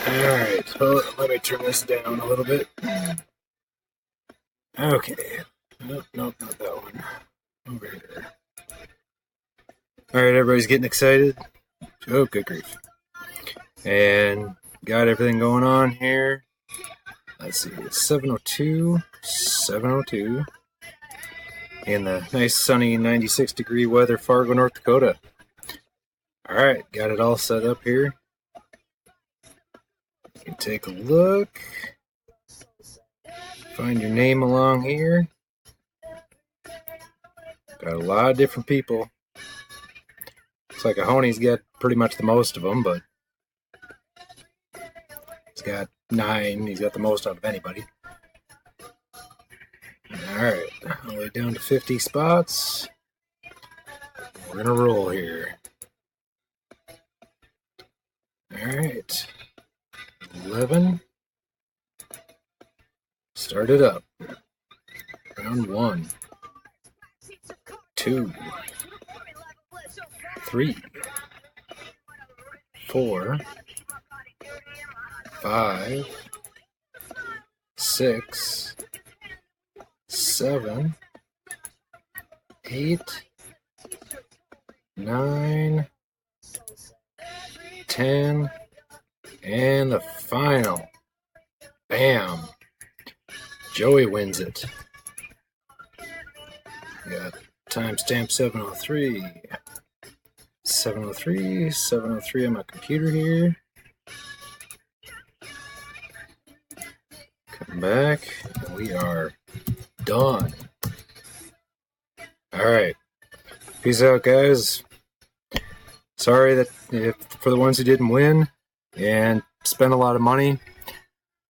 Alright, so let me turn this down a little bit. Okay. Nope, not that one. Over here. Alright, everybody's getting excited. Oh, good grief. And got everything going on here. Let's see, it's 7:02 in the nice sunny 96-degree weather, Fargo, North Dakota. Alright, got it all set up here. You can take a look. Find your name along here. Got a lot of different people. Looks like Ahoney's got pretty much the most of them, but he's got 9. He's got the most out of anybody. Alright, all the way down to 50 spots. We're going to roll here. Alright. 11. Start it up. Round 1. 2. 3. 4. 5. 6. 7. 8. 9. 10. And the final. Bam. Joey wins it. We got timestamp 7:03. 7:03 on my computer here. Come back. And we are done. Alright. Peace out, guys. Sorry that for the ones who didn't win and spent a lot of money.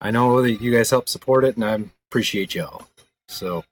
I know that you guys helped support it, and I appreciate y'all. So